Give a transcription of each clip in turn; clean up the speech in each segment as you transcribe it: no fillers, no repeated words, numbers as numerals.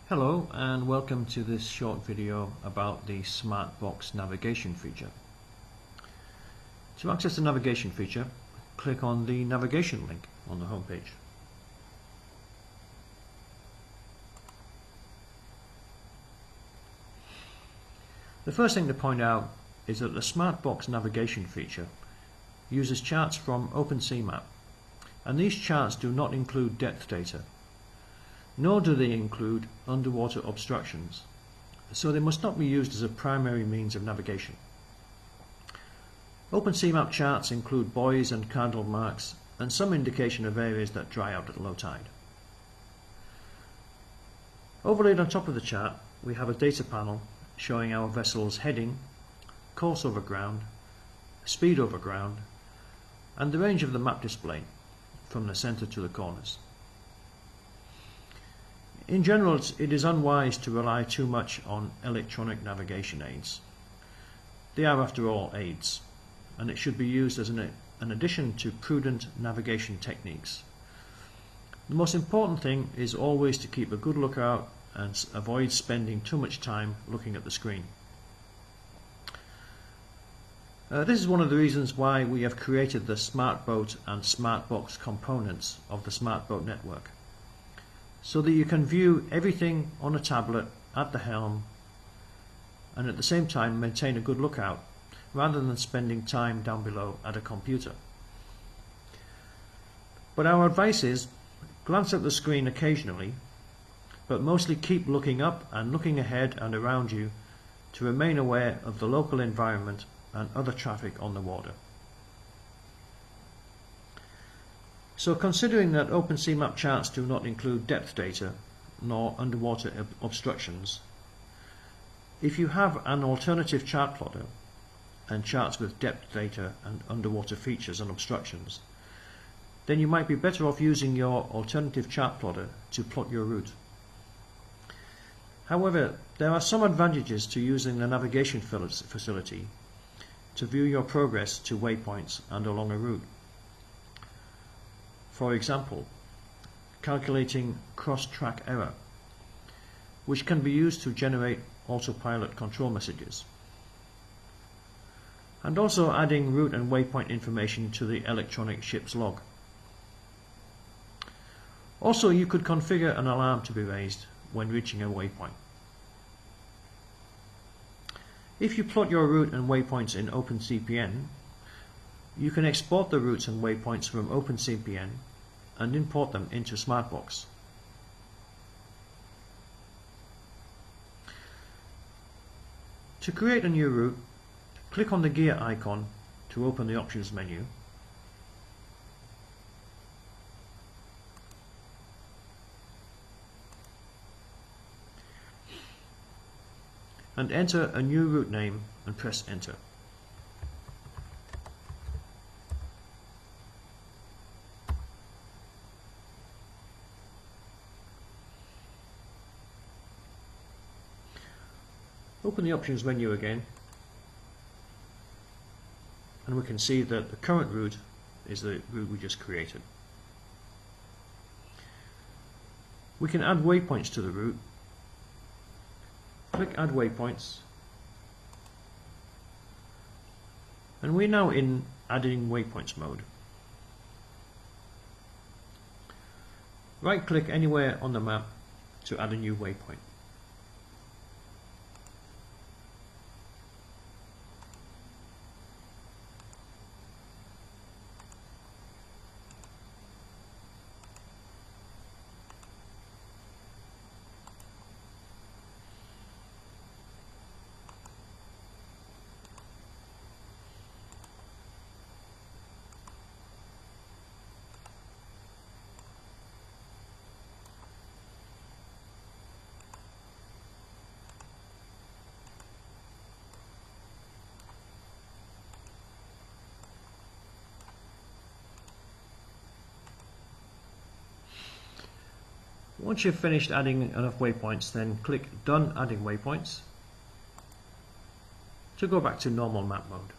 Hello and welcome to this short video about the SmartBox navigation feature. To access the navigation feature, click on the navigation link on the home page. The first thing to point out is that the SmartBox navigation feature uses charts from OpenSeaMap, and these charts do not include depth data, nor do they include underwater obstructions, so they must not be used as a primary means of navigation. OpenSeaMap charts include buoys and candle marks and some indication of areas that dry out at low tide. Overlaid on top of the chart, we have a data panel showing our vessel's heading, course over ground, speed over ground, and the range of the map display from the center to the corners. In general, it is unwise to rely too much on electronic navigation aids. They are, after all, aids, and it should be used as an addition to prudent navigation techniques. The most important thing is always to keep a good lookout and avoid spending too much time looking at the screen. This is one of the reasons why we have created the SmartBoat and SmartBox components of the SmartBoat network, so that you can view everything on a tablet at the helm and at the same time maintain a good lookout rather than spending time down below at a computer. But our advice is glance at the screen occasionally, but mostly keep looking up and looking ahead and around you to remain aware of the local environment and other traffic on the water. So, considering that OpenSeaMap charts do not include depth data nor underwater obstructions, if you have an alternative chart plotter and charts with depth data and underwater features and obstructions, then you might be better off using your alternative chart plotter to plot your route. However, there are some advantages to using the navigation facility to view your progress to waypoints and along a route. For example, calculating cross-track error, which can be used to generate autopilot control messages, and also adding route and waypoint information to the electronic ship's log. Also, you could configure an alarm to be raised when reaching a waypoint. If you plot your route and waypoints in OpenCPN, you can export the routes and waypoints from OpenCPN and import them into SmartBox. To create a new route, click on the gear icon to open the options menu. And enter a new route name and press enter. Open the options menu again, and we can see that the current route is the route we just created. We can add waypoints to the route. Click Add Waypoints, and we're now in Adding Waypoints mode. Right click anywhere on the map to add a new waypoint. Once you've finished adding enough waypoints, then click Done Adding Waypoints to go back to normal map mode.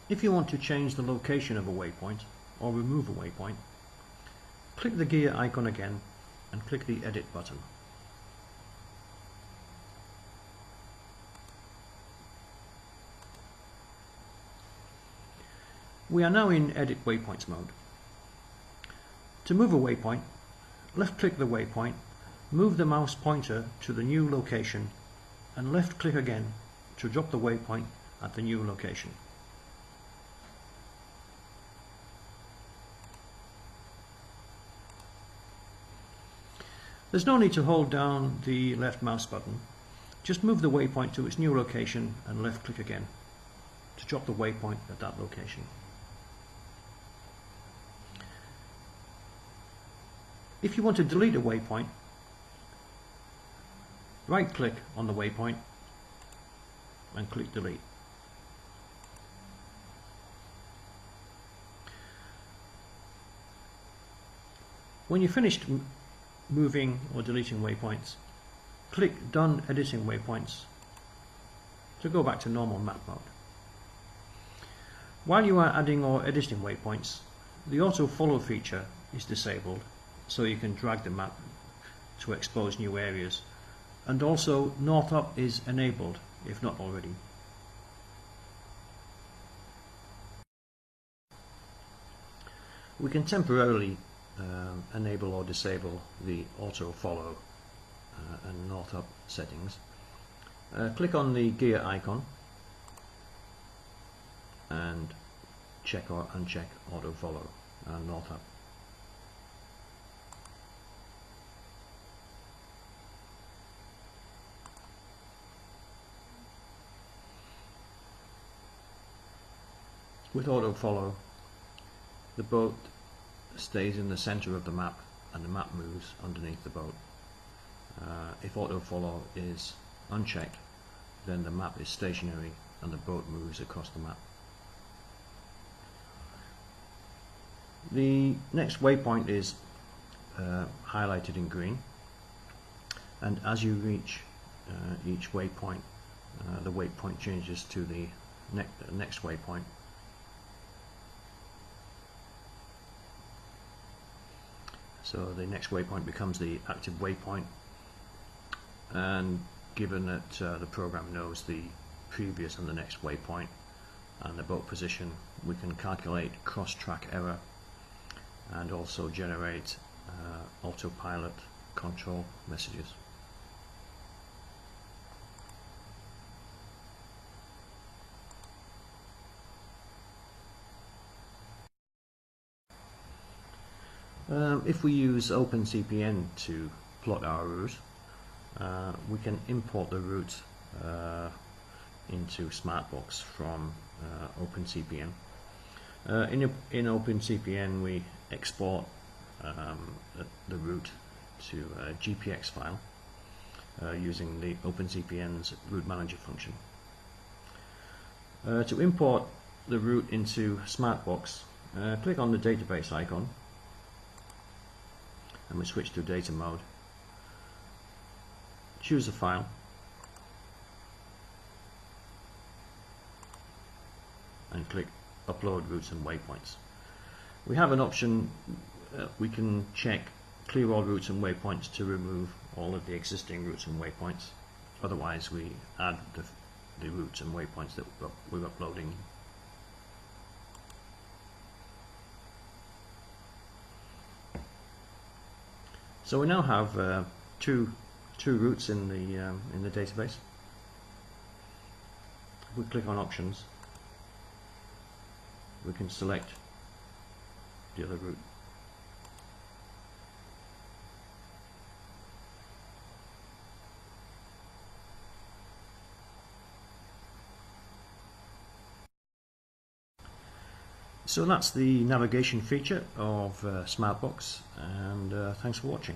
If you want to change the location of a waypoint or remove a waypoint, Click the gear icon again and click the Edit button. We are now in Edit Waypoints mode. To move a waypoint, left click the waypoint, move the mouse pointer to the new location and left click again to drop the waypoint at the new location. There's no need to hold down the left mouse button. Just move the waypoint to its new location and left click again to drop the waypoint at that location. If you want to delete a waypoint, right click on the waypoint and click delete. When you're finished moving or deleting waypoints, click Done Editing Waypoints to go back to normal map mode. While you are adding or editing waypoints, the auto follow feature is disabled, so you can drag the map to expose new areas, and also North Up is enabled if not already. We can temporarily enable or disable the auto follow and North Up settings. Click on the gear icon and check or uncheck auto follow and North Up. With auto follow, the boat stays in the center of the map and the map moves underneath the boat. If auto follow is unchecked, then the map is stationary and the boat moves across the map. The next waypoint is highlighted in green, and as you reach each waypoint, the waypoint changes to the next waypoint. So the next waypoint becomes the active waypoint, and given that the program knows the previous and the next waypoint and the boat position, we can calculate cross-track error and also generate autopilot control messages. If we use OpenCPN to plot our route, we can import the route into SmartBox from OpenCPN. In OpenCPN we export the route to a GPX file using the OpenCPN's route manager function. To import the route into SmartBox, click on the database icon and we switch to data mode. Choose a file and click Upload Routes and Waypoints. We have an option, we can check Clear all routes and waypoints to remove all of the existing routes and waypoints. Otherwise we add the routes and waypoints that we're uploading. So we now have two routes in the database. If we click on Options, we can select the other route. So that's the navigation feature of SmartBox, and thanks for watching.